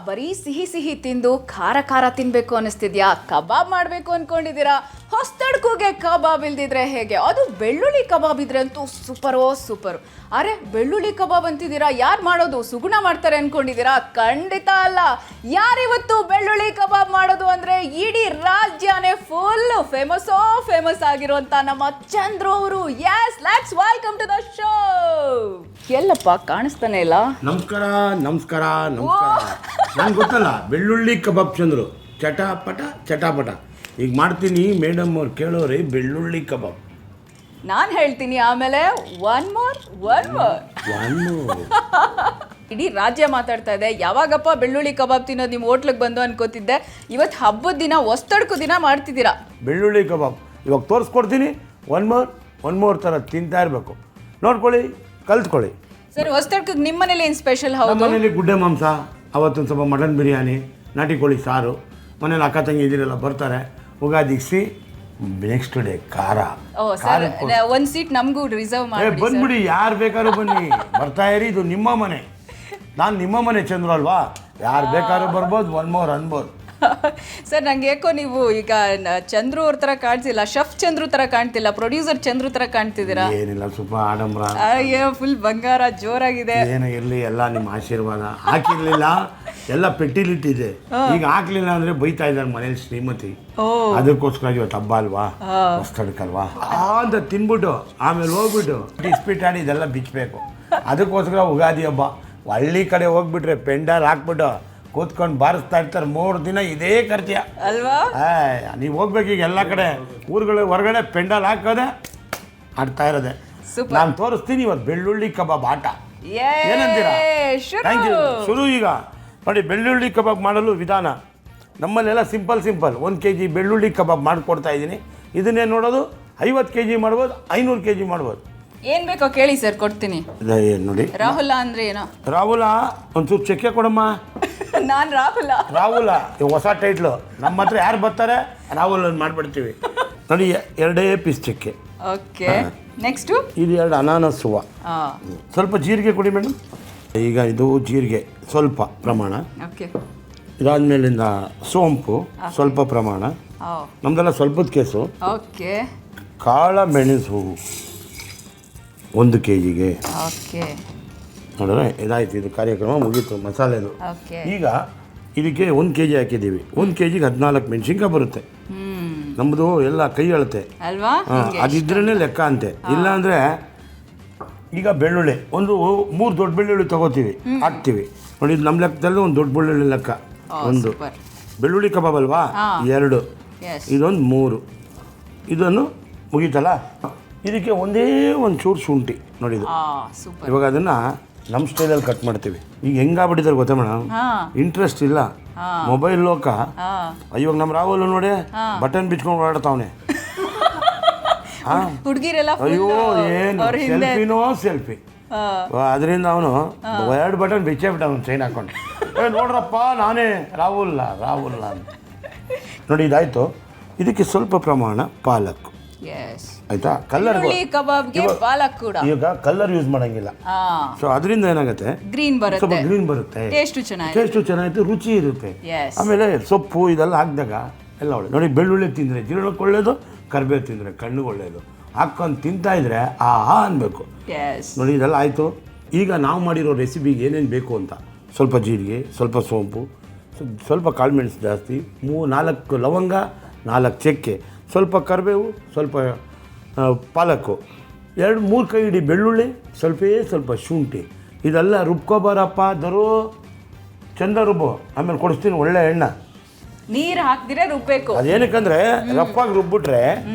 ಬರೀ ಸಿಹಿ ಸಿಹಿ ತಿಂದು ಖಾರ ಖಾರ ತಿನ್ಬೇಕು ಅನಿಸ್ತಿದ್ಯಾ? ಕಬಾಬ್ ಮಾಡಬೇಕು ಅನ್ಕೊಂಡಿದ್ದೀರಾ? ಹೊಸ್ತಡ್ಕುಗೆ ಕಬಾಬ್ ಇಲ್ದಿದ್ರೆ ಹೇಗೆ? ಅದು ಬೆಳ್ಳುಳ್ಳಿ ಕಬಾಬ್ ಇದ್ರೆ ಅಂತೂ ಸೂಪರು. ಅರೆ ಬೆಳ್ಳುಳ್ಳಿ ಕಬಾಬ್ ಅಂತಿದ್ದೀರಾ? ಯಾರು ಮಾಡೋದು? ಸುಗುಣ ಮಾಡ್ತಾರೆ ಅನ್ಕೊಂಡಿದ್ದೀರಾ? ಖಂಡಿತ ಅಲ್ಲ. ಯಾರಿವತ್ತು ಬೆಳ್ಳುಳ್ಳಿ ಕಬಾಬ್ ಮಾಡೋದು ಅಂದ್ರೆ ಇಡೀ ರಾಜ್ಯನೇ ಫುಲ್ ಫೇಮಸ್ ಆಗಿರುವಂತ ನಮ್ಮ ಚಂದ್ರು ಅವರು. Yes, let's welcome to the show. ಎಲ್ಲಪ್ಪ ಕಾಣಿಸ್ತಾನೆ ಇಲ್ಲ. ನಮಸ್ಕಾರ ನಂಗೆ ಗೊತ್ತಲ್ಲ, ಬೆಳ್ಳುಳ್ಳಿ ಕಬಾಬ್ ಚಂದ್ರು. ಚಟಾಪಟ ಈಗ ಮಾಡ್ತೀನಿ ಮೇಡಮ್ ಅವ್ರು ಕೇಳೋರಿ ಬೆಳ್ಳುಳ್ಳಿ ಕಬಾಬ್. ನಾನು ಹೇಳ್ತೀನಿ ಆಮೇಲೆ ಒನ್ ಮೋರ್ ಇಡೀ ರಾಜ್ಯ ಮಾತಾಡ್ತಾ ಇದೆ. ಯಾವಾಗಪ್ಪ ಬೆಳ್ಳುಳ್ಳಿ ಕಬಾಬ್ ತಿನ್ನೋದು ನಿಮ್ಮ ಹೋಟ್ಲಿಗೆ ಬಂದು ಅನ್ಕೋತಿದ್ದೆ. ಇವತ್ತು ಹಬ್ಬದ ದಿನ, ಹೊಸ್ತಡ್ಕು ದಿನ ಮಾಡ್ತಿದ್ದೀರಾ ಬೆಳ್ಳುಳ್ಳಿ ಕಬಾಬ್. ಇವಾಗ ತೋರಿಸ್ಕೊಡ್ತೀನಿ. ಒನ್ ಮೋರ್ ಥರ ತಿಂತಾ ಇರಬೇಕು. ನೋಡ್ಕೊಳ್ಳಿ, ಕಲ್ತ್ಕೊಳ್ಳಿ. ಸರ್, ಹೊಸ್ತಡ್ಕಿಗೆ ನಿಮ್ಮ ಮನೇಲಿ ಏನು ಸ್ಪೆಷಲ್? ನಮ್ಮ ಮನೇಲಿ ಗುಡ್ಡೆ ಮಾಂಸ, ಅವತ್ತೊಂದು ಸ್ವಲ್ಪ ಮಟನ್ ಬಿರಿಯಾನಿ, ನಾಟಿ ಕೋಳಿ ಸಾರು. ಮನೇಲಿ ಅಕ್ಕ ತಂಗಿ ಇದಿರೆಲ್ಲ ಬರ್ತಾರೆ. ಉಗಾದಿಗಿಸಿ ನೆಕ್ಸ್ಟ್ ಡೇ ಖಾರ. ಒಂದು ಸೀಟ್ ನಮಗೂ ರಿಸರ್ವ್ ಮಾಡಿ. ಬಂದ್ಬಿಡಿ, ಯಾರು ಬೇಕಾದ್ರೂ ಬನ್ನಿ, ಬರ್ತಾ ಇರಿ. ಇದು ನಿಮ್ಮ ಮನೆ, ನಾನು ನಿಮ್ಮ ಮನೆ ಚಂದ್ರು ಅಲ್ವಾ? ಯಾರು ಬೇಕಾದ್ರೂ ಬರ್ಬೋದು, ಒನ್ ಮೋರ್ ಅನ್ಬೋದು. ಸರ್, ನಂಗೆ ಯಾಕೋ ನೀವು ಈಗ ಚಂದ್ರು ಅವ್ರ ಥರ ಕಾಣ್ತಿಲ್ಲ, ಶೆಫ್ ಚಂದ್ರು ಥರ ಕಾಣ್ತಿಲ್ಲ, ಪ್ರೊಡ್ಯೂಸರ್ ಚಂದ್ರು ಥರ ಕಾಣ್ತಿದ್ದೀರಾ. ಏನಿಲ್ಲ, ಸ್ವಲ್ಪ ಆಡಂಬರ. ಅಯ್ಯೋ, ಫುಲ್ ಬಂಗಾರ ಜೋರಾಗಿದೆ. ಏನೋ ಇರಲಿ, ಎಲ್ಲ ನಿಮ್ಮ ಆಶೀರ್ವಾದ. ಹಾಕಿರ್ಲಿಲ್ಲ, ಎಲ್ಲ ಪೆಟ್ಟಿಲಿಟ್ಟಿದೆ. ಈಗ ಹಾಕ್ಲಿಲ್ಲ ಅಂದ್ರೆ ಬೈತಾ ಇದ್ದಾರೆ ಮನೇಲಿ ಶ್ರೀಮತಿ. ಅದಕ್ಕೋಸ್ಕರ ಇವತ್ತು ಹಬ್ಬ ಅಲ್ವಾ, ಹೊಸ್ತಡ್ಕಲ್ವಾ ಅಂತ ತಿನ್ಬಿಟ್ಟು ಆಮೇಲೆ ಹೋಗ್ಬಿಟ್ಟು ಇಸ್ಪಿಟ್ ಆಡಿ ಇದೆಲ್ಲ ಬಿಚ್ಚಬೇಕು. ಅದಕ್ಕೋಸ್ಕರ ಉಗಾದಿ ಹಬ್ಬ ಹಳ್ಳಿ ಕಡೆ ಹೋಗ್ಬಿಟ್ರೆ ಪೆಂಡಾಲ್ ಹಾಕ್ಬಿಟ್ಟು ಕೂತ್ಕೊಂಡು ಬಾರಿಸ್ತಾ ಇರ್ತಾರೆ 3 ದಿನ. ಇದೇ ಖರ್ಚಿಯ ಅಲ್ವಾ? ನೀವು ಹೋಗ್ಬೇಕು. ಈಗ ಎಲ್ಲ ಕಡೆ ಊರುಗಳ ಹೊರಗಡೆ ಪೆಂಡಾಲ್ ಹಾಕೋದೆ, ಆಡ್ತಾ ಇರೋದೆ. ನಾನು ತೋರಿಸ್ತೀನಿ ಇವತ್ತು ಬೆಳ್ಳುಳ್ಳಿ ಕಬಾಬ್ ಆಟ. ಏನಂತೀರಾ? Thank you. ಶುರು. ಈಗ ನೋಡಿ, ಬೆಳ್ಳುಳ್ಳಿ ಕಬಾಬ್ ಮಾಡಲು ವಿಧಾನ ನಮ್ಮಲ್ಲೆಲ್ಲ ಸಿಂಪಲ್. 1 kg ಬೆಳ್ಳುಳ್ಳಿ ಕಬಾಬ್ ಮಾಡಿಕೊಡ್ತಾ ಇದ್ದೀನಿ. ಇದನ್ನೇ ನೋಡೋದು 50 kg ಮಾಡ್ಬೋದು, 500 kg ಮಾಡ್ಬೋದು. ಏನು ಬೇಕೋ ಕೇಳಿ ಸರ್, ಕೊಡ್ತೀನಿ. ನೋಡಿ, ರಾಹುಲ ಅಂದ್ರೆ ಏನೋ? ರಾಹುಲ ಒಂಚೂರು ಚೆಕ್ಕೆ ಕೊಡಮ್ಮ. ನಾನು ರಾಹುಲ ಹೊಸ ಟೈಟ್ಲು. ನಮ್ಮ ಹತ್ರ ಯಾರು ಬರ್ತಾರೆ ರಾಹುಲ್ ಮಾಡಿಬಿಡ್ತೀವಿ. ನೋಡಿ, 2 ಪೀಸ್ ಚೆಕ್ಕೆ. ಓಕೆ, ನೆಕ್ಸ್ಟು ಇದು 2 ಅನಾನಸ್ ಹೂವು. ಸ್ವಲ್ಪ ಜೀರಿಗೆ ಕೊಡಿ ಮೇಡಮ್. ಈಗ ಇದು ಜೀರಿಗೆ ಸ್ವಲ್ಪ ಪ್ರಮಾಣ. ಓಕೆ. ಇದಾದ್ಮೇಲಿಂದ ಸೋಂಪು ಸ್ವಲ್ಪ ಪ್ರಮಾಣ. ನಮ್ದೆಲ್ಲ ಸ್ವಲ್ಪದ ಕೇಸು. ಓಕೆ. ಕಾಳ ಮೆಣಸು 1 kgಗೆ. ಓಕೆ. ನೋಡಿದ್ರೆ ಇದಾಯ್ತು. ಇದು ಕಾರ್ಯಕ್ರಮ ಮುಗೀತು, ಮಸಾಲೆದು. ಈಗ ಇದಕ್ಕೆ 1 kg ಹಾಕಿದ್ದೀವಿ. 1 kgಗೆ 14 ಮೆಣಸಿನ್ಕಾಯಿ ಬರುತ್ತೆ. ನಮ್ಮದು ಎಲ್ಲ ಕೈ ಅಳತೆ ಅಲ್ವಾ? ಅದಿದ್ರೇ ಲೆಕ್ಕ ಅಂತೆ. ಇಲ್ಲ ಅಂದರೆ ಈಗ ಬೆಳ್ಳುಳ್ಳಿ ಒಂದು 3 ದೊಡ್ಡ ಬೆಳ್ಳುಳ್ಳಿ ತೊಗೋತೀವಿ, ಹಾಕ್ತೀವಿ. ನೋಡಿ, ಇದು ನಮ್ಮ ಲೆಕ್ಕದಲ್ಲಿ ಒಂದು ದೊಡ್ಡ ಬೆಳ್ಳುಳ್ಳಿ ಲೆಕ್ಕ. 1 ಬೆಳ್ಳುಳ್ಳಿ ಕಬಾಬ್ ಅಲ್ವಾ? 2, ಇದೊಂದು 3. ಇದನ್ನು ಮುಗೀತಲ್ಲ. ಇದಕ್ಕೆ ಒಂದೇ ಒಂದು ಚೂರು ಶುಂಠಿ. ನೋಡಿದ್ದು ಇವಾಗ ಅದನ್ನು ನಮ್ಮ ಸ್ಟೈಲಲ್ಲಿ ಕಟ್ ಮಾಡ್ತೀವಿ. ಈಗ ಹೆಂಗಾಗ್ಬಿಟ್ಟಿದ್ದಾರೆ ಗೊತ್ತಾ ಮೇಡಮ್? ಇಂಟ್ರೆಸ್ಟ್ ಇಲ್ಲ, ಮೊಬೈಲ್ ಲೋಕ. ಇವಾಗ ನಮ್ಮ ರಾಹುಲ್ ನೋಡಿ ಬಟನ್ ಬಿಚ್ಕೊಂಡು ಓಡಾಡ್ತಾವನೆ. ಅಯ್ಯೋ, ಏನು ಸೆಲ್ಫಿ. ಅದರಿಂದ ಅವನು 2 ಬಟನ್ ಬಿಚ್ಚೇ ಬಿಟ್ಟ, ಅವನು ಚೈನ್ ಹಾಕೊಂಡು. ನೋಡ್ರಪ್ಪ, ನಾನೇ ರಾಹುಲ್ ಅಂತ. ನೋಡಿ, ಇದಾಯ್ತು. ಇದಕ್ಕೆ ಸ್ವಲ್ಪ ಪ್ರಮಾಣ ಪಾಲಕ್. ಆಯ್ತಾ? ಕಲರ್ ಈಗ ಕಲರ್ ಯೂಸ್ ಮಾಡಂಗಿಲ್ಲ. ಸೊ ಅದರಿಂದ ಏನಾಗುತ್ತೆ, ಸ್ವಲ್ಪ ಗ್ರೀನ್ ಬರುತ್ತೆ, ಟೇಸ್ಟು ಚೆನ್ನಾಗಿರುತ್ತೆ, ರುಚಿ ಇರುತ್ತೆ. ಆಮೇಲೆ ಸೊಪ್ಪು ಇದೆಲ್ಲ ಹಾಕಿದಾಗ ಎಲ್ಲ ಒಳ್ಳೆ. ನೋಡಿ, ಬೆಳ್ಳುಳ್ಳಿ ತಿಂದರೆ ಜೀರ್ಣಕ್ಕೆ ಒಳ್ಳೇದು, ಕರಿಬೇವು ತಿಂದರೆ ಕಣ್ಣಿಗೆ ಒಳ್ಳೇದು. ಹಾಕ್ಕೊಂಡು ತಿಂತಾ ಇದ್ರೆ ಆಹಾ ಅನ್ಬೇಕು. ನೋಡಿ, ಇದೆಲ್ಲ ಆಯಿತು. ಈಗ ನಾವು ಮಾಡಿರೋ ರೆಸಿಪಿಗೆ ಏನೇನು ಬೇಕು ಅಂತ, ಸ್ವಲ್ಪ ಜೀರಿಗೆ, ಸ್ವಲ್ಪ ಸೋಂಪು, ಸ್ವಲ್ಪ ಕಾಳುಮೆಣಸು ಜಾಸ್ತಿ, 4 ಲವಂಗ, 4 ಚಕ್ಕೆ, ಸ್ವಲ್ಪ ಕರಿಬೇವು, ಸ್ವಲ್ಪ ಪಾಲಕ್ಕು, 2-3 ಕೈ ಹಿಡಿ ಬೆಳ್ಳುಳ್ಳಿ, ಸ್ವಲ್ಪ ಶುಂಠಿ. ಇದೆಲ್ಲ ರುಬ್ಕೊಬಾರಪ್ಪ, ಚಂದ ರುಬ್ಬು. ಆಮೇಲೆ ಕೊಡಿಸ್ತೀನಿ ಒಳ್ಳೆ ಎಣ್ಣೆ. ನೀರು ಹಾಕ್ದಿರೆ ರುಬ್ಬೇಕು. ಅದೇನಕ್ಕಂದ್ರೆ ರಫಾಗಿ ರುಬ್ಬಿಟ್ರೆ,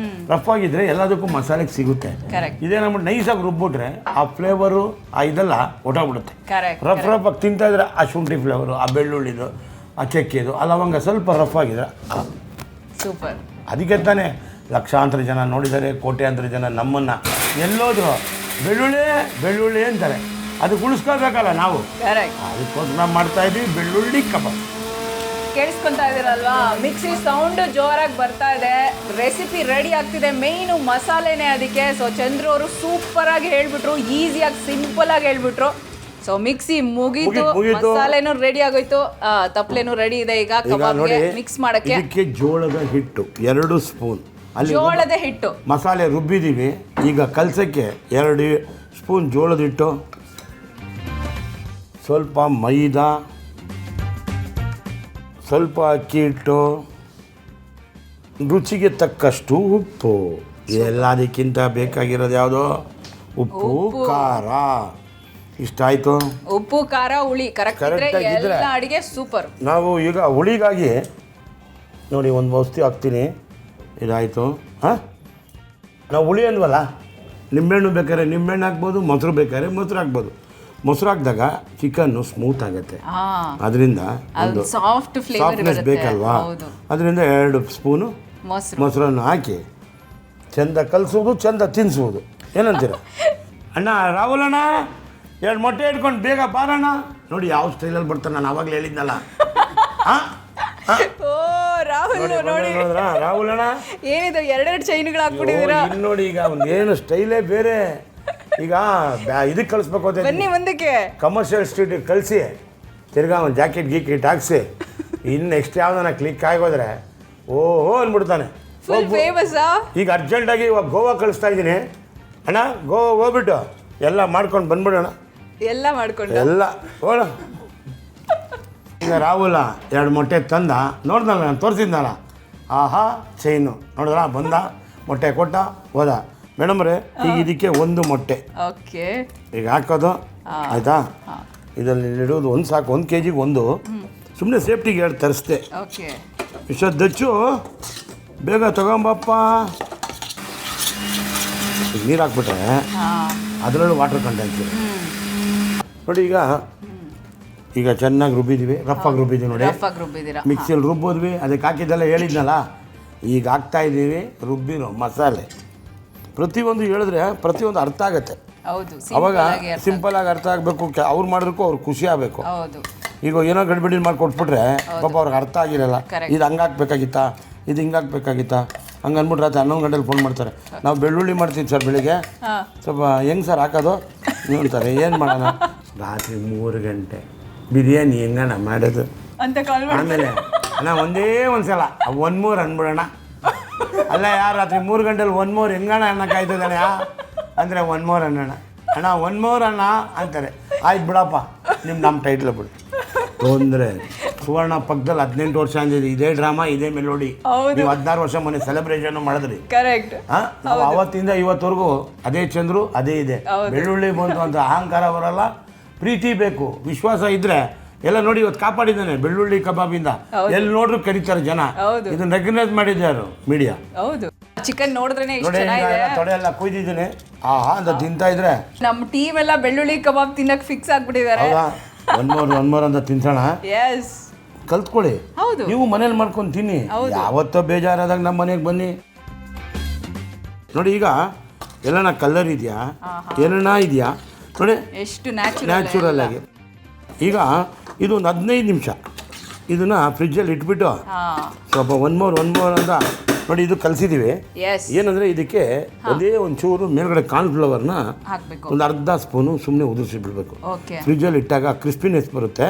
ರಫಾಗಿದ್ರೆ ಎಲ್ಲದಕ್ಕೂ ಮಸಾಲೆಗೆ ಸಿಗುತ್ತೆ. ಇದೇನಮ್ಮ ನೈಸಾಗಿ ರುಬ್ಬಿಟ್ರೆ ಆ ಫ್ಲೇವರು ಇದೆಲ್ಲ ಹೊಟ್ಟೋಗ್ಬಿಡುತ್ತೆ. ರಫಾಗಿ ತಿಂತಾ ಇದ್ರೆ ಆ ಶುಂಠಿ ಫ್ಲೇವರು, ಆ ಬೆಳ್ಳುಳ್ಳಿದು, ಆ ಚಕ್ಕೆದು, ಆ ಲವಂಗ ಸ್ವಲ್ಪ ರಫ್ ಆಗಿದ್ರೆ ಸೂಪರ್. ಅದಕ್ಕೆ ತಾನೇ ಲಕ್ಷಾಂತರ ಜನ ನೋಡಿದ್ದಾರೆ, ಕೋಟ್ಯಾಂತರ ಜನ ನಮ್ಮನ್ನು ಎಲ್ಲೋದ್ರು ಬೆಳ್ಳುಳ್ಳಿ ಅಂತಾರೆ. ಅದು ಉಳಿಸ್ಕೋಬೇಕಲ್ಲ ನಾವು. ಅದಕ್ಕೋಸ್ಕರ ಮಾಡ್ತಾ ಇದ್ದೀವಿ ಬೆಳ್ಳುಳ್ಳಿ ಕಬಾಬ್. ಕೇಳಿಸ್ಕೊಂತಾ ಇದ್ದೀರಲ್ವಾ? ಮಿಕ್ಸಿ ಸೌಂಡ್ ಜೋರಾಗಿ ಬರ್ತಾ ಇದೆ. ರೆಸಿಪಿ ರೆಡಿ ಆಗ್ತಿದೆ. ಮೇಯ್ನು ಮಸಾಲೆನೇ ಅದಕ್ಕೆ. ಸೊ ಚಂದ್ರು ಅವರು ಸೂಪರಾಗಿ ಹೇಳ್ಬಿಟ್ರು, ಈಸಿಯಾಗಿ ಸಿಂಪಲಾಗಿ ಹೇಳ್ಬಿಟ್ರು. ಸೊ ಮಿಕ್ಸಿ ಮುಗೀತು, ಮುಗೀತು. ಮಸಾಲೆನೂ ರೆಡಿ ಆಗೋಯ್ತು, ತಪ್ಲೇನು ರೆಡಿ ಇದೆ ಈಗ ಈಗ ಕಬಾಬ್ಗೆ ನೋಡಿ ಮಿಕ್ಸ್ ಮಾಡಕ್ಕೆ. ಇದಕ್ಕೆ ಜೋಳದ ಹಿಟ್ಟು 2 ಸ್ಪೂನ್, ಅಲ್ಲಿ ಜೋಳದ ಹಿಟ್ಟು ಮಸಾಲೆ ರುಬ್ಬಿದ್ದೀವಿ. ಈಗ ಕಲಸಕ್ಕೆ 2 ಸ್ಪೂನ್ ಜೋಳದ ಹಿಟ್ಟು, ಸ್ವಲ್ಪ ಮೈದಾ, ಸ್ವಲ್ಪ ಅಕ್ಕಿ ಹಿಟ್ಟು, ರುಚಿಗೆ ತಕ್ಕಷ್ಟು ಉಪ್ಪು. ಎಲ್ಲದಕ್ಕಿಂತ ಬೇಕಾಗಿರೋದು ಯಾವುದು? ಉಪ್ಪು, ಖಾರ. ಇಷ್ಟ ಆಯಿತು. ಉಪ್ಪು ಖಾರ ಹುಳಿ ಕರೆಕ್ಟ್ ಇದ್ರೆ ಆಗಿದ್ರೆ ಎಲ್ಲ ಅಡಿಗೆ ಸೂಪರ್. ನಾವು ಈಗ ಹುಳಿಗಾಗಿ ನೋಡಿ ಒಂದು ವಸ್ತು ಹಾಕ್ತೀನಿ. ಇದಾಯಿತು. ಹಾಂ, ನಾವು ಹುಳಿ ಅಂದ್ವಲ್ಲ, ನಿಂಬೆಹಣ್ಣು ಬೇಕಾದ್ರೆ ನಿಂಬೆಹಣ್ಣು ಹಾಕ್ಬೋದು, ಮೊಸರು ಬೇಕಾದ್ರೆ ಮೊಸರು ಹಾಕ್ಬೋದು. ಮೊಸರು ಹಾಕಿದಾಗ ಚಿಕನ್ನು ಸ್ಮೂತ್ ಆಗುತ್ತೆ. ಅದರಿಂದ ಒಂದು ಸಾಫ್ಟ್ ಸಾಫ್ಟ್ನೆಸ್ ಬೇಕಲ್ವಾ, ಅದರಿಂದ 2 ಸ್ಪೂನು ಮೊಸರನ್ನು ಹಾಕಿ ಚೆಂದ ಕಲಿಸೋದು, ಚೆಂದ ತಿನ್ನಿಸೋದು. ಏನಂತೀರ ಅಣ್ಣ? ರಾಹುಲ್ ಅಣ್ಣ 2 ಮೊಟ್ಟೆ ಇಟ್ಕೊಂಡು ಬೇಗ ಬಾರಣ್ಣ. ನೋಡಿ ಯಾವ ಸ್ಟೈಲಲ್ಲಿ ಬರ್ತಾನೆ, ನಾನು ಆವಾಗಲೇ ಹೇಳಿದ್ನಲ್ಲ. ಹಾಂ, ರಾಹುಲ್ ಅಣ್ಣ ಏನಿದು 2 ಚೈನ್ಗಳು ಹಾಕ್ಬಿಟ್ಟಿದ್ದೀರಾ ನೋಡಿ. ಈಗ ಏನು ಸ್ಟೈಲೇ ಬೇರೆ. ಈಗ ಇದಕ್ಕೆ ಕಳಿಸ್ಬೇಕು ಅಂತ ಬನ್ನಿ ಮುಂದಕ್ಕೆ ಕಮರ್ಷಿಯಲ್ ಸ್ಟ್ರೀಟಿಗೆ ಕಳಿಸಿ, ತಿರ್ಗಾ ಒಂದು ಜಾಕೆಟ್ ಗೀಕೆಟ್ ಹಾಕ್ಸಿ, ಇನ್ನು ನೆಕ್ಸ್ಟ್ ಯಾವ್ದನ ಕ್ಲಿಕ್ ಆಗೋದ್ರೆ ಓಹೋ ಅಂದ್ಬಿಡ್ತಾನೆ. ಈಗ ಅರ್ಜೆಂಟಾಗಿ ಇವಾಗ ಗೋವಾ ಕಳಿಸ್ತಾ ಇದ್ದೀನಿ ಅಣ್ಣ. ಗೋವಾ ಹೋಗ್ಬಿಟ್ಟು ಎಲ್ಲ ಮಾಡ್ಕೊಂಡು ಬಂದ್ಬಿಡೋಣ. ಎಲ್ಲ ಮಾಡ್ಕೊಂಡು ಎಲ್ಲ ಹೋಣ. ಈಗ ರಾಹುಲ 2 ಮೊಟ್ಟೆ ತಂದ, ನೋಡ್ದಲ್ಲ ನಾನು ತೋರಿಸಿದ್ನಲ್ಲ, ಆಹಾ ಚೈನು ನೋಡಿದ್ರ, ಬಂದ ಮೊಟ್ಟೆ ಕೊಟ್ಟ ಹೋದ. ಮೇಡಮ್ರೆ ಈಗ ಇದಕ್ಕೆ 1 ಮೊಟ್ಟೆ ಓಕೆ ಈಗ ಹಾಕೋದು ಆಯಿತಾ. ಇದರಲ್ಲಿ ಇಡೋದು 1 ಸಾಕು, 1 kg 1. ಸುಮ್ಮನೆ ಸೇಫ್ಟಿಗೆ 2 ತರಿಸ್ದೆ. ಓಕೆ ಇಷ್ಟೊದ್ದಚ್ಚು ಬೇಗ ತಗೊಂಬಪ್ಪ. ಈಗ ನೀರು ಹಾಕ್ಬಿಟ್ರೆ ಅದರಲ್ಲೂ ವಾಟರ್ ಕಂಟೆಂಟ್ ನೋಡಿ. ಈಗ ಚೆನ್ನಾಗಿ ರುಬ್ಬಿದ್ವಿ, ರಫಾಗಿ ರುಬ್ಬಿದ್ವಿ ನೋಡಿ. ಮಿಕ್ಸಿಯಲ್ಲಿ ರುಬ್ಬೋದ್ವಿ, ಅದಕ್ಕೆ ಹಾಕಿದ್ದೆಲ್ಲ ಹೇಳಿದ್ನಲ್ಲ. ಈಗ ಹಾಕ್ತಾ ಇದ್ದೀವಿ ರುಬ್ಬಿರೋ ಮಸಾಲೆ. ಪ್ರತಿಯೊಂದು ಹೇಳಿದ್ರೆ ಪ್ರತಿಯೊಂದು ಅರ್ಥ ಆಗುತ್ತೆ. ಅವಾಗ ಸಿಂಪಲಾಗಿ ಅರ್ಥ ಆಗಬೇಕು. ಅವ್ರು ಮಾಡಿದ್ರೂ ಅವ್ರು ಖುಷಿ ಆಗಬೇಕು. ಈಗ ಏನೋ ಗಡ್ಬಿಡಿ ಮಾಡಿ ಕೊಟ್ಬಿಟ್ರೆ ಪಾಪ ಅವ್ರಿಗೆ ಅರ್ಥ ಆಗಿರಲ್ಲ. ಇದು ಹಂಗೆ ಹಾಕ್ಬೇಕಾಗಿತ್ತಾ, ಇದು ಹಿಂಗೆ ಹಾಕ್ಬೇಕಾಗಿತ್ತಾ, ಹಂಗೆ ಅಂದ್ಬಿಟ್ಟು ರಾತ್ರಿ 11 ಗಂಟೆಲಿ ಫೋನ್ ಮಾಡ್ತಾರೆ. ನಾವು ಬೆಳ್ಳುಳ್ಳಿ ಮಾಡ್ತೀವಿ ಸರ್ ಬೆಳಿಗ್ಗೆ, ಸ್ವಲ್ಪ ಹೆಂಗೆ ಸರ್ ಹಾಕೋದು ಅಂತಾರೆ. ಏನು ಮಾಡೋಣ, ರಾತ್ರಿ 3 ಗಂಟೆ ಬಿರಿಯಾನಿ ಹೆಂಗಣ್ಣ ಮಾಡೋದು ಅಂತ. ಆಮೇಲೆ ಅಣ್ಣ ಒಂದೇ ಒಂದು ಸಲ 1 more ಅಂದ್ಬಿಡೋಣ. ಅಲ್ಲ ಯಾರು ರಾತ್ರಿ 3 ಗಂಟೆಲಿ 1 more ಹೆಂಗಣ್ಣ ಅಣ್ಣ ಕಾಯ್ತದಣ್ಣ ಅಂದರೆ 1 more ಅನ್ನೋಣ. ಅಣ್ಣ 1 more ಅಣ್ಣ ಅಂತಾರೆ. ಆಯ್ತು ಬಿಡಪ್ಪ, ನಮ್ಮ ಟೈಟ್ಲ್ ಬಿಡು. ತೊಂದರೆ ಸುವರ್ಣ ಪಕ್ಕದಲ್ಲಿ 18 ವರ್ಷ ಅಂದಿದೆ ಇದೇ ಡ್ರಾಮಾ, ಇದೇ ಮೆಲೋಡಿ. ನೀವು 16 ವರ್ಷ ಮೊನ್ನೆ ಸೆಲೆಬ್ರೇಷನ್ ಮಾಡಿದ್ರಿ. ಕರೆಕ್ಟ್. ನಾವು ಅವತ್ತಿಂದ ಇವತ್ತವರೆಗೂ ಅದೇ ಚಂದ್ರು, ಅದೇ ಇದೆ. ಬೆಳ್ಳುಳ್ಳಿ ಬಂತು ಅಂತ ಅಹಂಕಾರ ಬರಲ್ಲ, ಪ್ರೀತಿ ಬೇಕು, ವಿಶ್ವಾಸ ಇದ್ರೆ ಎಲ್ಲ. ನೋಡಿ ಇವತ್ತು ಕಾಪಾಡಿದ್ದಾನೆ ಬೆಳ್ಳುಳ್ಳಿ ಕಬಾಬಿಂದ. ಎಲ್ಲಿ ನೋಡ್ರು ಕರೀತಾರೆ ಜನ. ಇದನ್ನ ರೆಕಗ್ನೈಸ್ ಮಾಡಿದ್ದಾರೆ ಮೀಡಿಯಾ. ಚಿಕನ್ ನೋಡಿದ್ರೇನೆ ನೋಡಿ, ತೊಡೆ ಎಲ್ಲ ಕುಯ್ದಿದ್ದೀನಿ. ಆಹಾ ಅಂತ ತಿಂತಾ ಇದ್ರೆ ನಮ್ಮ ಟೀಮ್ ಎಲ್ಲ ಬೆಳ್ಳುಳ್ಳಿ ಕಬಾಬ್ ತಿನ್ನಕ್ ಫಿಕ್ಸ್ ಆಗ್ಬಿಟ್ಟಿದ್ದಾರೆ. 1 more ಅಂತ ತಿಂಸೋಣ. ಎಸ್, ಕಲ್ತ್ಕೊಳ್ಳಿ. ನೀವು ಮನೇಲಿ ಮಾಡ್ಕೊಂಡು ತಿನ್ನಿ. ಯಾವತ್ತೋ ಬೇಜಾರಾದಾಗ ನಮ್ಮ ಮನೆಗೆ ಬನ್ನಿ. ನೋಡಿ ಈಗ ಎಲ್ಲನ ಕಲರ್ ಇದೆಯಾ, ಏನಣ್ಣ ಇದೆಯಾ ನೋಡಿ, ಎಷ್ಟು ನ್ಯಾಚುರಲ್ ಆಗಿ. ಈಗ ಇದು ಒಂದು 15 ನಿಮಿಷ ಇದನ್ನ ಫ್ರಿಜ್ಜಲ್ಲಿ ಇಟ್ಬಿಟ್ಟು ಸ್ವಲ್ಪ 1 more ಅಂತ ನೋಡಿ. ಇದು ಕಲಸಿದ್ದೀವಿ. ಏನಂದರೆ ಇದಕ್ಕೆ ಒಂದೇ ಒಂಚೂರು ಮೇಲ್ಗಡೆ ಕಾರ್ನ್ಫ್ಲವರ್ನ ಒಂದು ಅರ್ಧ ಸ್ಪೂನು ಸುಮ್ಮನೆ ಉದುರಿಸಿ ಬಿಡಬೇಕು. ಫ್ರಿಜ್ಜಲ್ಲಿ ಇಟ್ಟಾಗ ಕ್ರಿಸ್ಪಿನೆಸ್ ಬರುತ್ತೆ.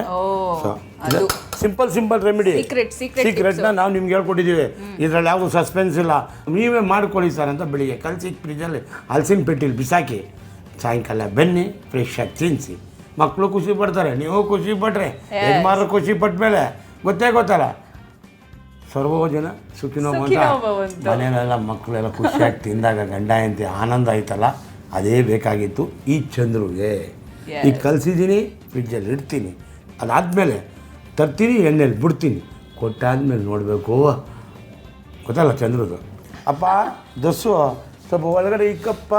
ಸಿಂಪಲ್ ರೆಮಿಡಿ, ಸೀಕ್ರೆಟ್ನ ನಾವು ನಿಮ್ಗೆ ಹೇಳ್ಕೊಟ್ಟಿದ್ದೀವಿ. ಇದರಲ್ಲಿ ಯಾವುದು ಸಸ್ಪೆನ್ಸ್ ಇಲ್ಲ. ನೀವೇ ಮಾಡ್ಕೊಳ್ಳಿ ಸರ್ ಅಂತ ಬೆಳಿಗ್ಗೆ ಕಲಸಿ ಫ್ರಿಜ್ಜಲ್ಲಿ ಹಲಸಿನ ಪೆಟ್ಟಿಲಿ ಬಿಸಾಕಿ ಸಾಯಂಕಾಲ ಬನ್ನಿ ಫ್ರೆಶಾಗಿ ತಿನ್ನಿಸಿ. ಮಕ್ಕಳು ಖುಷಿ ಪಡ್ತಾರೆ, ನೀವು ಖುಷಿ ಪಟ್ರೆ, ಯಜಮಾನರು ಖುಷಿ ಪಟ್ಟ ಮೇಲೆ ಗೊತ್ತಲ್ಲ ಸರ್ವೋ ಜನ ಸುಖಿನೋ ಅಂತ. ಮನೆಯಲ್ಲೆಲ್ಲ ಮಕ್ಕಳೆಲ್ಲ ಖುಷಿಯಾಗಿ ತಿಂದಾಗ ಗಂಡ ಹೆಂಡತಿ ಆನಂದ ಆಯ್ತಲ್ಲ, ಅದೇ ಬೇಕಾಗಿತ್ತು ಈ ಚಂದ್ರುಗೆ. ಈಗ ಕಲಿಸಿದ್ದೀನಿ, ಫ್ರಿಜ್ಜಲ್ಲಿ ಇಡ್ತೀನಿ. ಅದಾದಮೇಲೆ ತರ್ತೀನಿ, ಎಣ್ಣೆಲಿ ಬಿಡ್ತೀನಿ. ಕೊಟ್ಟಾದ್ಮೇಲೆ ನೋಡಬೇಕು, ಗೊತ್ತಲ್ಲ ಚಂದ್ರದು. ಅಪ್ಪ ದಸ್ಸು ಸ್ವಲ್ಪ ಒಳಗಡೆ ಇಕ್ಕಪ್ಪ.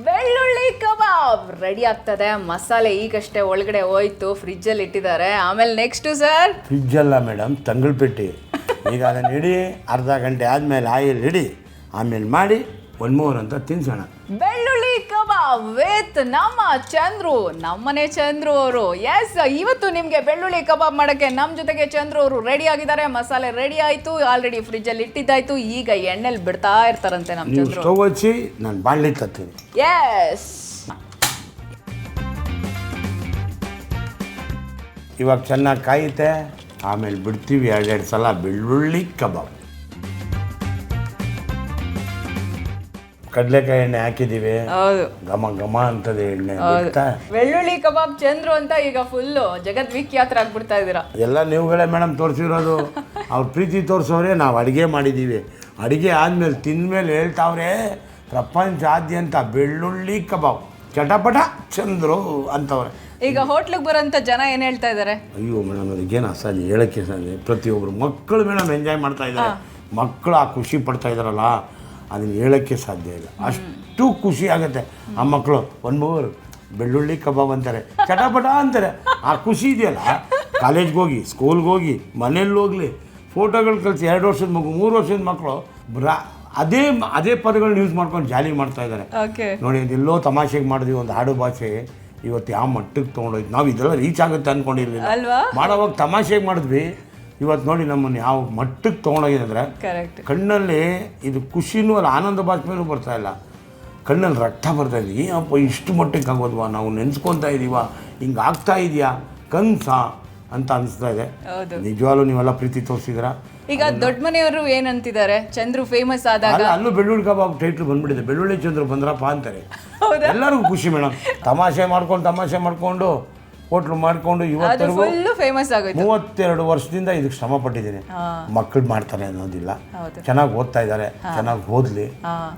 ಬೆಳ್ಳುಳ್ಳಿ ಕಬಾಬ್ ರೆಡಿ ಆಗ್ತದೆ. ಮಸಾಲೆ ಈಗಷ್ಟೇ ಒಳಗಡೆ ಹೋಯ್ತು, ಫ್ರಿಜ್ಜಲ್ಲಿ ಇಟ್ಟಿದ್ದಾರೆ. ಆಮೇಲೆ ನೆಕ್ಸ್ಟ್ ಸರ್, ಫ್ರಿಜ್ಜಲ್ಲ ಮೇಡಮ್, ತಂಗಳಪೆಟ್ಟಿ. ಈಗ ಅದನ್ನು ಇಡಿ, ಅರ್ಧ ಗಂಟೆ ಆದಮೇಲೆ ಆಯಿಲ್ ಇಡಿ, ಆಮೇಲೆ ಮಾಡಿ 1 more ಅಂತ ತಿನ್ಸೋಣ. ಬೆಳ್ಳುಳ್ಳಿ ಕಬಾಬ್ ವಿತ್ ನಮ್ಮ ಚಂದ್ರು, ನಮ್ಮನೆ ಚಂದ್ರು ಅವರು. ಎಸ್, ಇವತ್ತು ನಿಮಗೆ ಬೆಳ್ಳುಳ್ಳಿ ಕಬಾಬ್ ಮಾಡೋಕ್ಕೆ ನಮ್ಮ ಜೊತೆಗೆ ಚಂದ್ರು ಅವರು ರೆಡಿ ಆಗಿದ್ದಾರೆ. ಮಸಾಲೆ ರೆಡಿ ಆಯಿತು, ಆಲ್ರೆಡಿ ಫ್ರಿಜ್ಜಲ್ಲಿ ಇಟ್ಟಿದ್ದಾಯ್ತು. ಈಗ ಎಣ್ಣೆಲಿ ಬಿಡ್ತಾ ಇರ್ತಾರಂತೆ ನಮ್ಮ ಚಂದ್ರು. ಸ್ಟವ್ ಹಚ್ಚಿ ನಾನು ಬಾಣಲಿ ತರ್ತೀನಿ. ಎಸ್, ಇವಾಗ ಚೆನ್ನಾಗಿ ಕಾಯುತ್ತೆ, ಆಮೇಲೆ ಬಿಡ್ತೀವಿ 2 ಸಲ ಬೆಳ್ಳುಳ್ಳಿ ಕಬಾಬ್. ಕಡಲೆಕಾಯಿ ಎಣ್ಣೆ ಹಾಕಿದ್ದೀವಿ, ಹೌದು, ಘಮ ಘಮ ಅಂತದೆ ಎಣ್ಣೆ ಬಿಡ್ತಾ. ಬೆಳ್ಳುಳ್ಳಿ ಕಬಾಬ್ ಚಂದ್ರು ಅಂತ ಈಗ ಫುಲ್ಲು ಜಗದ್ವಿಖ್ಯಾತರಾಗ್ಬಿಡ್ತಾ ಇದ್ದೀರಾ. ಎಲ್ಲ ನೀವುಗಳೇ ಮೇಡಮ್ ತೋರಿಸಿರೋದು. ಅವ್ರ ಪ್ರೀತಿ ತೋರಿಸೋರೆ ನಾವು ಅಡುಗೆ ಮಾಡಿದ್ದೀವಿ. ಅಡುಗೆ ಆದಮೇಲೆ ತಿಂದಮೇಲೆ ಹೇಳ್ತಾವ್ರೆ ಪ್ರಪಂಚಾದ್ಯಂತ ಬೆಳ್ಳುಳ್ಳಿ ಕಬಾಬ್ ಚಟಪಟ ಚಂದ್ರು ಅಂತವ್ರೆ. ಈಗ ಹೋಟ್ಲಿಗೆ ಬರೋಂಥ ಜನ ಏನು ಹೇಳ್ತಾ ಇದ್ದಾರೆ? ಅಯ್ಯೋ ಮೇಡಮ್ ಅದಕ್ಕೇನು ಅಸಾಧ್ಯ, ಹೇಳೋಕ್ಕೆ ಸಾಧ್ಯ. ಪ್ರತಿಯೊಬ್ಬರು ಮಕ್ಕಳು ಮೇಡಮ್ ಎಂಜಾಯ್ ಮಾಡ್ತಾ ಇದ್ದಾರೆ. ಮಕ್ಕಳು ಆ ಖುಷಿ ಪಡ್ತಾ ಇದ್ದಾರಲ್ಲ, ಅದನ್ನು ಹೇಳೋಕ್ಕೆ ಸಾಧ್ಯ ಇಲ್ಲ. ಅಷ್ಟು ಖುಷಿ ಆಗುತ್ತೆ. ಆ ಮಕ್ಕಳು 1 ಮೂರು ಬೆಳ್ಳುಳ್ಳಿ ಕಬಾಬ್ ಅಂತಾರೆ, ಚಟಪಟ ಅಂತಾರೆ. ಆ ಖುಷಿ ಇದೆಯಲ್ಲ, ಕಾಲೇಜ್ಗೆ ಹೋಗಿ ಸ್ಕೂಲ್ಗೆ ಹೋಗಿ ಮನೇಲಿ ಹೋಗಲಿ ಫೋಟೋಗಳು ಕಳಿಸಿ 2 ವರ್ಷದ ಮಗು 3 ವರ್ಷದ ಮಕ್ಕಳು ಅದೇ ಪದಗಳನ್ನ ಯೂಸ್ ಮಾಡ್ಕೊಂಡು ಜಾಲಿ ಮಾಡ್ತಾ ಇದ್ದಾರೆ. ನೋಡಿ, ಅದೆಲ್ಲೋ ತಮಾಷೆಗೆ ಮಾಡಿದ್ವಿ ಒಂದು ಹಾಡು ಭಾಷೆ, ಇವತ್ತು ಯಾವ ಮಟ್ಟಕ್ಕೆ ತೊಗೊಂಡೋಯ್ತು. ನಾವು ಇದೆಲ್ಲ ರೀಚ್ ಆಗುತ್ತೆ ಅಂದ್ಕೊಂಡಿರಲಿಲ್ಲ. ಮಾಡೋವಾಗ ತಮಾಷೆಗೆ ಮಾಡಿದ್ವಿ, ಇವತ್ತು ನೋಡಿ ನಮ್ಮನ್ನು ಯಾವ ಮಟ್ಟಕ್ಕೆ ತೊಗೊಂಡೋಗಿದೆ ಅಂದರೆ ಕಣ್ಣಲ್ಲಿ ಇದು ಖುಷಿನೂ ಅಲ್ಲ, ಆನಂದ ಬಾಷ್ಪನೂ ಬರ್ತಾ ಇಲ್ಲ, ಕಣ್ಣಲ್ಲಿ ರಕ್ತ ಬರ್ತಾ ಇದೆ. ಏನಪ್ಪ ಇಷ್ಟು ಮಟ್ಟಕ್ಕೆ ಆಗೋದ್ವಾ, ನಾವು ನೆನೆಸ್ಕೊತಾ ಇದ್ದೀವ, ಹಿಂಗೆ ಆಗ್ತಾ ಇದೆಯಾ ಕನ್ಸ ಅಂತ ಅನಿಸ್ತಾ ಇದೆ. ನಿಜವಾಗ್ಲೂ ನೀವೆಲ್ಲ ಪ್ರೀತಿ ತೋರಿಸಿದ್ದೀರಾ. ಈಗ ದೊಡ್ಡ ಮನೆಯವರು ಏನಂತಿದ್ದಾರೆ, ಚಂದ್ರು ಫೇಮಸ್ ಆದಾಗ ಅಲ್ಲೂ ಬೆಳ್ಳುಳ್ಳಿ ಕಬಾಬ್ ಟೈಟ್ಲ್ ಬಂದ್ಬಿಟ್ಟಿದೆ, ಬೆಳ್ಳುಳ್ಳಿ ಚಂದ್ರು ಬಂದ್ರಪ್ಪ ಅಂತಾರೆ. ಎಲ್ಲರಿಗೂ ಖುಷಿ ಮೇಡಮ್. ತಮಾಷೆ ಮಾಡ್ಕೊಂಡು ಹೋಟ್ಲು ಮಾಡ್ಕೊಂಡು ಇವತ್ತರೆಗೂ ಫೇಮಸ್ ಆಗೋಯ್ತು. 32 ವರ್ಷದಿಂದ ಇದಕ್ಕೆ ಶ್ರಮ ಪಟ್ಟಿದ್ದೀನಿ. ಮಕ್ಕಳು ಮಾಡ್ತಾರೆ ಅನ್ನೋದಿಲ್ಲ, ಚೆನ್ನಾಗಿ ಓದ್ತಾ ಇದ್ದಾರೆ, ಚೆನ್ನಾಗಿ ಓದ್ಲಿ.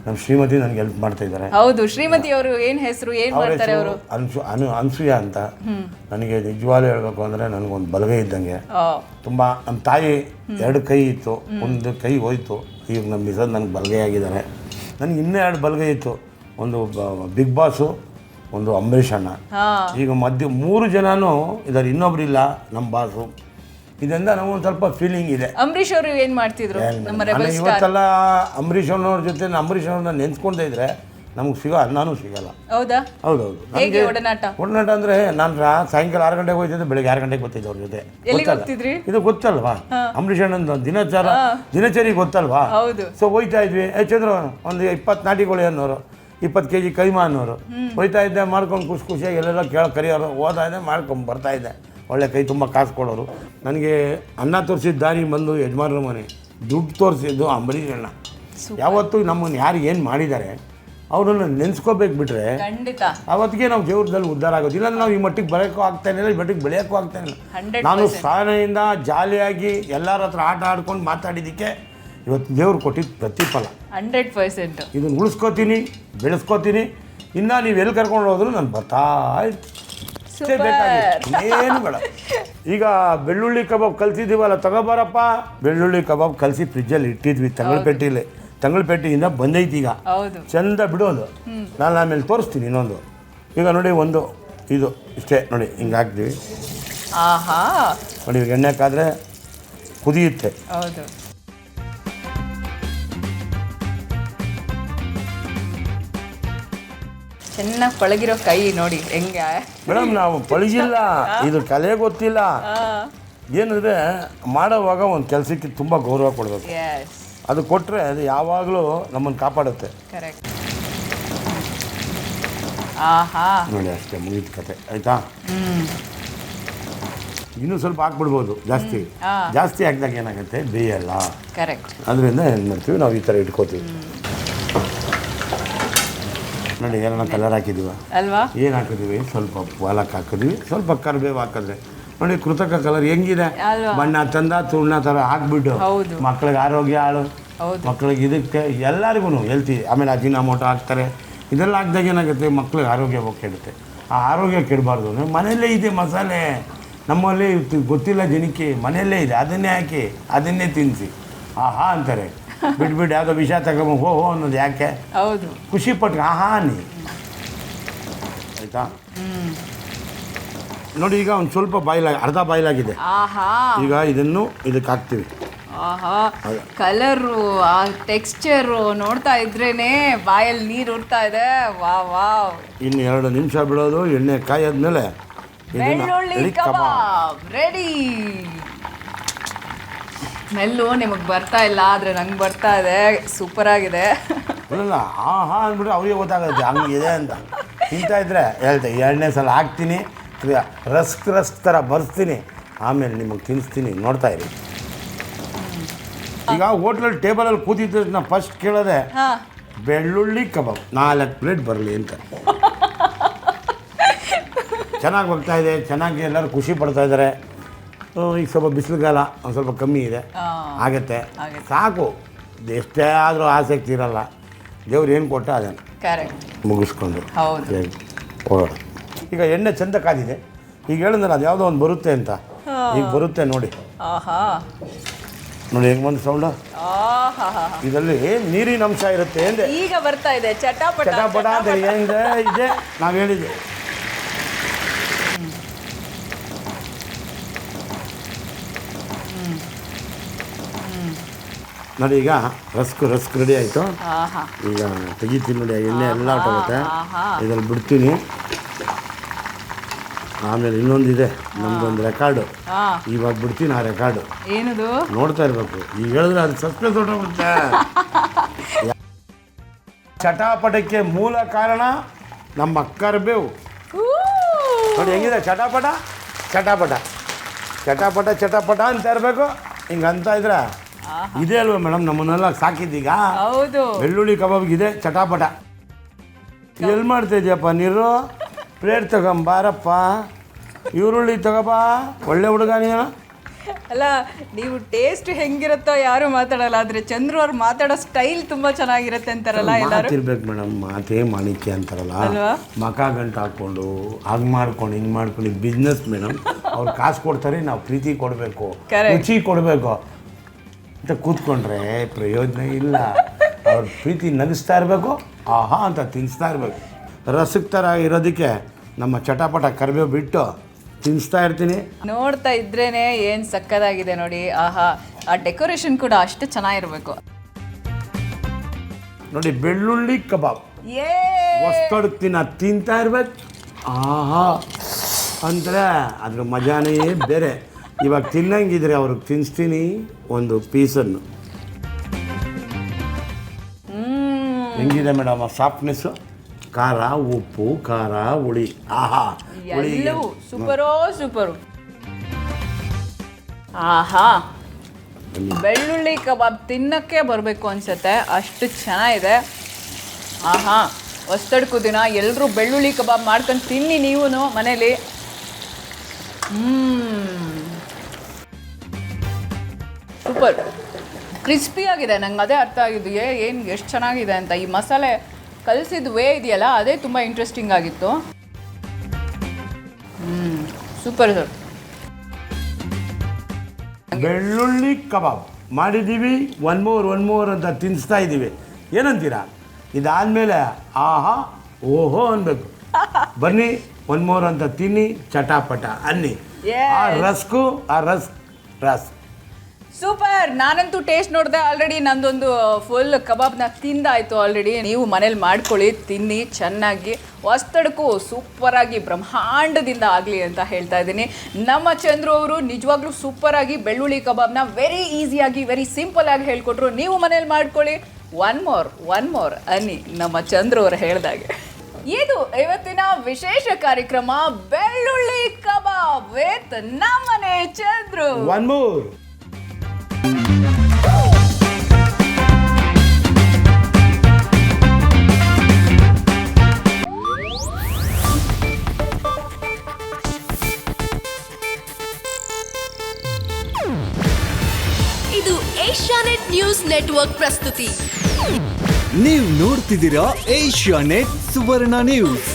ನಮ್ಮ ಶ್ರೀಮತಿ ನನಗೆ ಹೆಲ್ಪ್ ಮಾಡ್ತಾ ಇದ್ದಾರೆ. ಹೌದು, ಶ್ರೀಮತಿ ಅವರು ಏನ್ ಹೆಸರು, ಏನ್ ಮಾಡ್ತಾರೆ ಅವರು? ಅನ್ಸೂಯ ಅಂತ. ನನಗೆ ನಿಜವಾಗ್ಲೂ ಹೇಳ್ಬೇಕು ಅಂದ್ರೆ ನನಗೊಂದು ಬಲಗೈ ಇದ್ದಂಗೆ. ತುಂಬಾ ನಮ್ಮ ತಾಯಿ 2 ಕೈ ಇತ್ತು, ಒಂದು ಕೈ ಹೋಯ್ತು. ಈಗ ನಮ್ಮ ಮಿಸಸ್ ನನಗೆ ಬಲಗೈ ಆಗಿದ್ದಾರೆ. ನನಗೆ ಇನ್ನೂ 2 ಬಲಗೈ ಇತ್ತು, ಒಂದು ಬಿಗ್ ಬಾಸು, ಒಂದು ಅಂಬರೀಷ್ ಅಣ್ಣ. ಈಗ ಮಧ್ಯೆ 3 ಜನನೂ ಇದ್ದಾರೆ, ಇನ್ನೊಬ್ರು ಇಲ್ಲ ನಮ್ಮ ಬಾಸು. ಇದರಿಂದ ನಮಗೊಂದು ಸ್ವಲ್ಪ ಫೀಲಿಂಗ್ ಇದೆ. ಅಂಬರೀಷ್ ಅವರು ಏನು ಮಾಡ್ತಿದ್ರು? ಇವತ್ತೆಲ್ಲ ಅಂಬರೀಷ್ ಅವ್ರವ್ರ ಜೊತೆ ಅಂಬರೀಷ್ ಅವ್ರನ್ನ ನೆನ್ಸ್ಕೊಂತ ಇದ್ರೆ ನಮಗೆ ಸಿಗೋ ಅನ್ನನೂ ಸಿಗಲ್ಲ. ಹೌದಾ? ಹೌದೌದು. ನನಗೆ ಒಡನಾಟ ಅಂದರೆ ನಾನು ಸಾಯಂಕಾಲ 6 ಗಂಟೆಗೆ ಹೋಗ್ತಿದ್ದೆ, ಬೆಳಗ್ಗೆ 6 ಗಂಟೆಗೆ ಬರ್ತಿದ್ದೆ ಅವ್ರ ಜೊತೆ. ಇದು ಗೊತ್ತಲ್ವಾ ಅಂಬರೀಷ್ ಅಣ್ಣಂದು ದಿನಚರಿ ಗೊತ್ತಲ್ವಾ? ಸೊ ಹೋಯ್ತಾ ಇದ್ವಿ. ಚಂದ್ರ ಒಂದು 20 ನಾಟಿಗಳು ಅನ್ನೋರು, 20 kg ಕೈಮಾ ಅನ್ನೋರು. ಹೋಯ್ತಾ ಇದ್ದೆ, ಮಾಡ್ಕೊಂಡು ಖುಷಿಯಾಗಿ ಎಲ್ಲೆಲ್ಲ ಕರೆಯೋರು. ಹೋಗ್ತಾ ಇದ್ದೆ, ಮಾಡ್ಕೊಂಡು ಬರ್ತಾಯಿದ್ದೆ. ಒಳ್ಳೆ ಕೈ ತುಂಬ ಕಾಸು ಕೊಡೋರು. ನನಗೆ ಅನ್ನ ತೋರಿಸಿದ ದಾರಿ ಬಂದು ಯಜಮಾನ್ರ ಮನೆ, ದುಡ್ಡು ತೋರಿಸಿದ್ದು ಅಂಬರೀಷ್ ಅಣ್ಣ. ಯಾವತ್ತೂ ನಮ್ಮನ್ನು ಯಾರು ಏನು ಮಾಡಿದ್ದಾರೆ ಅವ್ರನ್ನ ನೆನೆಸ್ಕೋಬೇಕು ಬಿಟ್ರೆ ಅವತ್ತಿಗೆ ನಾವು ದೇವ್ರದಲ್ಲಿ ಉದ್ಧಾರ ಆಗೋದು. ಇಲ್ಲ ನಾವು ಈ ಮಟ್ಟಿಗೆ ಬರೋಕ್ಕೂ ಆಗ್ತಾಯಿಲ್ಲ, ಈ ಮಟ್ಟಿಗೆ ಬೆಳೆಯೋಕ್ಕೂ ಆಗ್ತಾಯಿಲ್ಲ. ನಾನು ಸಾಧನೆಯಿಂದ ಜಾಲಿಯಾಗಿ ಎಲ್ಲರ ಹತ್ರ ಆಟ ಆಡ್ಕೊಂಡು ಮಾತಾಡಿದ್ದಕ್ಕೆ ಇವತ್ತು ದೇವ್ರು ಕೊಟ್ಟಿದ್ದು ಪ್ರತಿಫಲ 100%. ಇದನ್ನು ಉಳಿಸ್ಕೋತೀನಿ, ಬೆಳೆಸ್ಕೋತೀನಿ. ಇನ್ನು ನೀವು ಎಲ್ಲಿ ಕರ್ಕೊಂಡು ಹೋದ್ರು ನಾನು ಬರ್ತಾ ಇಷ್ಟೇ ಬೇಕಾಗಿತ್ತು, ಏನು ಬೇಡ. ಈಗ ಬೆಳ್ಳುಳ್ಳಿ ಕಬಾಬ್ ಕಲಿಸಿದ್ದೀವಲ್ಲ, ತಗೋಬಾರಪ್ಪ. ಬೆಳ್ಳುಳ್ಳಿ ಕಬಾಬ್ ಕಲಿಸಿ ಫ್ರಿಜ್ಜಲ್ಲಿ ಇಟ್ಟಿದ್ವಿ ತಂಗಳಪೇಟೆಯಿಂದ ಬಂದೈತಿ. ಈಗ ಚಂದ ಬಿಡೋದು. ನಾನು ಆಮೇಲೆ ತೋರಿಸ್ತೀನಿ ಇನ್ನೊಂದು. ಈಗ ನೋಡಿ, ಒಂದು ಇದು ಇಷ್ಟೇ ನೋಡಿ, ಹಿಂಗೆ ಹಾಕ್ತೀವಿ ನೋಡಿ. ಈಗ ಎಣ್ಣೆ ಹಾಕಾದ್ರೆ ಕುದಿಯುತ್ತೆ. ಚೆನ್ನಾಗಿ ಪಳಗಿರೋ ಕೈ ನೋಡಿ ಹೆಂಗೆ ಮೇಡಮ್. ನಾವು ಪಳಗಿಲ್ಲ, ಇದು ಕಲೆ ಗೊತ್ತಿಲ್ಲ. ಏನಂದರೆ ಮಾಡೋವಾಗ ಒಂದು ಕೆಲಸಕ್ಕೆ ತುಂಬ ಗೌರವ ಕೊಡಬೇಕು. ಅದು ಕೊಟ್ಟರೆ ಅದು ಯಾವಾಗಲೂ ನಮ್ಮನ್ನು ಕಾಪಾಡುತ್ತೆ. ನೋಡಿ ಅಷ್ಟೇ, ಮುಗಿದ ಕತೆ ಆಯಿತಾ. ಇನ್ನೂ ಸ್ವಲ್ಪ ಹಾಕ್ಬಿಡ್ಬೋದು, ಜಾಸ್ತಿ ಹಾಕಿದಾಗ ಏನಾಗುತ್ತೆ, ಬೇಯಲ್ಲ. ಅದರಿಂದ ಏನು ಮಾಡ್ತೀವಿ ನಾವು, ಈ ಥರ ಇಟ್ಕೋತೀವಿ. ನೋಡಿ ಏನಾರ ಕಲರ್ ಹಾಕಿದ್ದೀವ ಅಲ್ವಾ? ಏನು ಹಾಕಿದ್ದೀವಿ, ಸ್ವಲ್ಪ ಪಾಲಕ್ ಹಾಕಿದ್ವಿ, ಸ್ವಲ್ಪ ಕರಿಬೇವು ಹಾಕಿದ್ರೆ ನೋಡಿ ಕೃತಕ ಕಲರ್ ಹೆಂಗಿದೆ. ಬಣ್ಣ ತಂದ ತುಣ್ಣ ಥರ ಹಾಕ್ಬಿಟ್ಟು ಮಕ್ಳಿಗೆ ಆರೋಗ್ಯ ಹಾಳು, ಮಕ್ಳಿಗೆ ಇದಕ್ಕೆ ಎಲ್ಲರಿಗೂ ಹೆಲ್ತಿ. ಆಮೇಲೆ ಅಜಿನಾಮೋಟೋ ಹಾಕ್ತಾರೆ. ಇದೆಲ್ಲ ಹಾಕಿದಾಗ ಏನಾಗುತ್ತೆ, ಮಕ್ಳಿಗೆ ಆರೋಗ್ಯ ಕೆಡುತ್ತೆ. ಆ ಆರೋಗ್ಯ ಕೆಡಬಾರ್ದು ಅಂದರೆ ಮನೆಯಲ್ಲೇ ಇದೆ ಮಸಾಲೆ, ನಮ್ಮಲ್ಲಿ ಗೊತ್ತಿಲ್ಲ ಜನಕ್ಕೆ, ಮನೆಯಲ್ಲೇ ಇದೆ, ಅದನ್ನೇ ಹಾಕಿ ಅದನ್ನೇ ತಿನ್ನಿಸಿ ಆಹಾ ಅಂತಾರೆ. ಬಿಟ್ಬಿಟ್ಟು ಯಾವುದೋ ವಿಷ ತಗೊಂಡು ಹೋ ಅನ್ನೋದು ಯಾಕೆ? ಖುಷಿ ಪಟ್ಟು ಆಹಾ ನೀ ಆಯಿತಾ. ನೋಡಿ ಈಗ ಒಂದು ಸ್ವಲ್ಪ ಅರ್ಧ ಬಾಯ್ಲಾಗಿದೆ. ಈಗ ಇದಕ್ಕೆ ಹಾಕ್ತೀವಿ. ಕಲರು, ಆ ಟೆಕ್ಸ್ಚರು ನೋಡ್ತಾ ಇದ್ರೇನೆ ಬಾಯಲ್ಲಿ ನೀರು ಉರ್ತಾ ಇದೆ. ಇನ್ನು 2 ನಿಮಿಷ ಬಿಡೋದು. ಎಣ್ಣೆ ಕಾಯಾದ್ಮೇಲೆ ಬೆಳ್ಳುಳ್ಳಿ ಕಬಾಬ್ ರೆಡಿ. ಸ್ಮೆಲ್ಲು ನಿಮಗೆ ಬರ್ತಾ ಇಲ್ಲ, ಆದರೆ ನಂಗೆ ಬರ್ತಾ ಇದೆ. ಸೂಪರ್ ಆಗಿದೆ. ಇಲ್ಲ ಆಹಾ ಅಂದ್ಬಿಟ್ಟು ಅವ್ರಿಗೆ ಗೊತ್ತಾಗುತ್ತೆ ಹಂಗಿದೆ ಅಂತ. ತಿಂತಾ ಇದ್ರೆ ಹೇಳ್ತೆ 2ನೇ ಸಲ ಹಾಕ್ತೀನಿ, ರಸ್ಕ್ ಥರ ಬರ್ಸ್ತೀನಿ, ಆಮೇಲೆ ನಿಮಗೆ ತಿನ್ನಿಸ್ತೀನಿ, ನೋಡ್ತಾ ಇರಿ. ಈಗ ಹೋಟ್ಲಲ್ಲಿ ಟೇಬಲಲ್ಲಿ ಕೂತಿದ್ದ ನಾನು ಫಸ್ಟ್ ಕೇಳೋದೆ ಬೆಳ್ಳುಳ್ಳಿ ಕಬಾಬ್ 4 ಪ್ಲೇಟ್ ಬರಲಿ ಅಂತ. ಚೆನ್ನಾಗಿ ಬರ್ತಾ ಇದೆ, ಚೆನ್ನಾಗಿ ಎಲ್ಲರೂ ಖುಷಿ ಪಡ್ತಾ ಇದ್ದಾರೆ. ಈಗ ಸ್ವಲ್ಪ ಬಿಸಿಲುಗಾಲ ಒಂದು ಸ್ವಲ್ಪ ಕಮ್ಮಿ ಇದೆ, ಆಗತ್ತೆ ಸಾಕು. ಎಷ್ಟೇ ಆದರೂ ಆಸಕ್ತಿ ಇರಲ್ಲ, ದೇವ್ರು ಏನು ಕೊಟ್ಟ ಅದನ್ನು ಕರೆಕ್ಟ್ ಮುಗಿಸ್ಕೊಂಡು ಹೋಗೋಣ. ಈಗ ಎಣ್ಣೆ ಚಂದ ಕಾದಿದೆ. ಈಗ ಹೇಳಿದ್ರೆ ಅದು ಯಾವುದೋ ಒಂದು ಬರುತ್ತೆ ಅಂತ, ಈಗ ಬರುತ್ತೆ ನೋಡಿ. ನೋಡಿ ಹೆಂಗೆ ಬಂದು ಸೌಂಡು. ಇದರಲ್ಲಿ ನೀರಿನ ಅಂಶ ಇರುತ್ತೆ ಅಂದರೆ ಈಗ ಬರ್ತಾ ಇದೆ ಚಟಾಪಟ ಅಂತ ಏನಿದೆ ಇದೆ ನಾವು ಹೇಳಿದ್ದೆ. ನೋಡಿ ಈಗ ರಸ್ಕ್ ರೆಡಿ ಆಯಿತು. ಈಗ ತೆಗಿತೀನಿ ನೋಡಿ, ಎಣ್ಣೆ ಎಲ್ಲ ಹೊಟ್ಟೋಗುತ್ತೆ. ಇದರಲ್ಲಿ ಬಿಡ್ತೀನಿ. ಆಮೇಲೆ ಇನ್ನೊಂದಿದೆ ನಮ್ದೊಂದು ರೆಕಾರ್ಡು, ಇವಾಗ ಬಿಡ್ತೀನಿ. ಆ ರೆಕಾರ್ಡು ಏನದು ನೋಡ್ತಾ ಇರಬೇಕು. ಈಗ ಹೇಳಿದ್ರೆ ಅದು ಸಸ್ಪೆನ್ಸ್ ಹೊಟ್ಟೋಗುತ್ತೆ. ಚಟಾಪಟಕ್ಕೆ ಮೂಲ ಕಾರಣ ನಮ್ಮ ಕರಿಬೇವು. ನೋಡಿ ಹೆಂಗಿದೆ ಚಟಾಪಟ ಚಟಾಪಟ ಚಟಾಪಟ ಚಟಾಪಟ ಅಂತ ಇರಬೇಕು. ಹಿಂಗಂತ ಇದ್ರೆ ಇದೇ ಅಲ್ವ ಮೇಡಮ್ ನಮ್ಮನ್ನೆಲ್ಲ ಸಾಕಿದ್ದೀಗ. ಬೆಳ್ಳುಳ್ಳಿ ಕಬಾಬ್ಗಿದೆ ಚಟಾಪಟ. ಎಲ್ಲಿ ಮಾಡ್ತಾ ಇದೆಯಪ್ಪ ನೀರು? ಪ್ಲೇಟ್ ತಗೊಂಬಾರಪ್ಪ, ಈರುಳ್ಳಿ ತಗೋಬಾ, ಒಳ್ಳೆ ಹುಡುಗ ನೀನು. ಅಲ್ಲ, ನೀವು ಟೇಸ್ಟ್ ಹೆಂಗಿರುತ್ತೋ ಯಾರು ಮಾತಾಡಲ್ಲ, ಆದರೆ ಚಂದ್ರು ಅವ್ರು ಮಾತಾಡೋ ಸ್ಟೈಲ್ ತುಂಬ ಚೆನ್ನಾಗಿರುತ್ತೆ ಅಂತಾರಲ್ಲ ಎಲ್ಲರೂ. ಮಾತಿರ್ಬೇಕು ಮೇಡಮ್, ಮಾತೇ ಮಾಣಿಕ್ಯ ಅಂತಾರಲ್ಲ. ಮಕ ಗಂಟು ಹಾಕ್ಕೊಂಡು ಹಾಗೆ ಮಾಡ್ಕೊಂಡು ಹಿಂಗೆ ಮಾಡ್ಕೊಂಡು ಬಿಸ್ನೆಸ್ ಮೇಡಮ್. ಅವ್ರು ಕಾಸು ಕೊಡ್ತಾರೆ, ನಾವು ಪ್ರೀತಿ ಕೊಡಬೇಕು, ರುಚಿ ಕೊಡಬೇಕು ಅಂತ ಕೂತ್ಕೊಂಡ್ರೆ ಪ್ರಯೋಜನ ಇಲ್ಲ. ಅವ್ರ ಪ್ರೀತಿ ನಗಿಸ್ತಾ ಇರಬೇಕು, ಆಹಾ ಅಂತ ತಿನ್ನಿಸ್ತಾ ಇರಬೇಕು. ರಸಕ್ ಥರ ಇರೋದಕ್ಕೆ ನಮ್ಮ ಚಟಾಪಟ ಕರಿಬೇವು ಬಿಟ್ಟು ತಿನ್ನಿಸ್ತಾ ಇರ್ತೀನಿ. ನೋಡ್ತಾ ಇದ್ರೇನೆ ಏನು ಸಕ್ಕದಾಗಿದೆ ನೋಡಿ. ಆಹಾ, ಆ ಡೆಕೋರೇಷನ್ ಕೂಡ ಅಷ್ಟು ಚೆನ್ನಾಗಿರ್ಬೇಕು ನೋಡಿ. ಬೆಳ್ಳುಳ್ಳಿ ಕಬಾಬ್ ಹೊಸ್ತೊಡಗ್ತೀನಿ, ತಿಂತಾ ಇರ್ಬೇಕು. ಆಹಾ ಅಂದರೆ ಅದ್ರ ಮಜಾನೇ ಬೇರೆ. ಇವಾಗ ತಿನ್ನಂಗಿದ್ರೆ ಅವ್ರಿಗೆ ತಿನ್ನಿಸ್ತೀನಿ ಒಂದು ಪೀಸನ್ನು. ಹೆಂಗಿದೆ ಮೇಡಮ್ ಆ ಸಾಫ್ಟ್ನೆಸ್ಸು? ಖಾರ, ಉಪ್ಪು, ಖಾರ, ಹುಳಿ, ಆಹಾ ಸೂಪರೋ ಸೂಪರು. ಆಹಾ, ಬೆಳ್ಳುಳ್ಳಿ ಕಬಾಬ್ ತಿನ್ನಕ್ಕೆ ಬರಬೇಕು ಅನ್ಸುತ್ತೆ, ಅಷ್ಟು ಚೆನ್ನಾಗಿದೆ. ಆಹಾ, ಹೊಸ್ತಡ್ಕು ದಿನ ಎಲ್ಲರೂ ಬೆಳ್ಳುಳ್ಳಿ ಕಬಾಬ್ ಮಾಡ್ಕೊಂಡು ತಿನ್ನಿ ನೀವು ಮನೇಲಿ. ಸೂಪರ್ ಕ್ರಿಸ್ಪಿಯಾಗಿದೆ. ನಂಗೆ ಅದೇ ಅರ್ಥ ಆಗಿದ್ದು ಏನು ಎಷ್ಟು ಚೆನ್ನಾಗಿದೆ ಅಂತ. ಈ ಮಸಾಲೆ ಕಲಿಸಿದ ವೇ ಇದೆಯಲ್ಲ, ಅದೇ ತುಂಬ ಇಂಟ್ರೆಸ್ಟಿಂಗ್ ಆಗಿತ್ತು. Super sir. ಬೆಳ್ಳುಳ್ಳಿ ಕಬಾಬ್ ಮಾಡಿದ್ದೀವಿ, ಒನ್ ಮೋರ್ ಅಂತ ತಿನ್ನಿಸ್ತಾ ಇದ್ದೀವಿ. ಏನಂತೀರಾ? ಇದಾದಮೇಲೆ ಆಹಾ ಓಹೋ ಅನ್ಬೇಕು. ಬನ್ನಿ ಒನ್ ಮೋರ್ ಅಂತ ತಿನ್ನಿ, ಚಟಾಪಟ ಅನ್ನಿ. ಆ ರಸ್ ಸೂಪರ್. ನಾನಂತೂ ಟೇಸ್ಟ್ ನೋಡಿದೆ ಆಲ್ರೆಡಿ. ನಂದೊಂದು ಫುಲ್ ಕಬಾಬ್ನ ತಿಂದಾಯಿತು ಆಲ್ರೆಡಿ. ನೀವು ಮನೇಲಿ ಮಾಡ್ಕೊಳ್ಳಿ, ತಿನ್ನಿ ಚೆನ್ನಾಗಿ. ಹೊಸ್ತಡಕ್ಕೂ ಸೂಪರಾಗಿ ಬ್ರಹ್ಮಾಂಡದಿಂದ ಆಗಲಿ ಅಂತ ಹೇಳ್ತಾ ಇದ್ದೀನಿ. ನಮ್ಮ ಚಂದ್ರು ಅವರು ನಿಜವಾಗ್ಲೂ ಸೂಪರಾಗಿ ಬೆಳ್ಳುಳ್ಳಿ ಕಬಾಬ್ನ ವೆರಿ ಈಸಿಯಾಗಿ ವೆರಿ ಸಿಂಪಲ್ ಆಗಿ ಹೇಳ್ಕೊಟ್ರು. ನೀವು ಮನೇಲಿ ಮಾಡ್ಕೊಳ್ಳಿ. ಒನ್ ಮೋರ್ ಅನ್ನಿ ನಮ್ಮ ಚಂದ್ರು ಅವರು ಹೇಳ್ದಾಗೆ. ಇದು ಇವತ್ತಿನ ವಿಶೇಷ ಕಾರ್ಯಕ್ರಮ ಬೆಳ್ಳುಳ್ಳಿ ಕಬಾಬ್ ವಿತ್ ನಮ್ಮನೆ ಚಂದ್ರು. One more. ಇದು ಏಷ್ಯಾನೆಟ್ ನ್ಯೂಸ್ ನೆಟ್ವರ್ಕ್ ಪ್ರಸ್ತುತಿ. ನೀವು ನೋಡ್ತಿದ್ದೀರಾ ಏಷ್ಯಾನೆಟ್ ಸುವರ್ಣ ನ್ಯೂಸ್.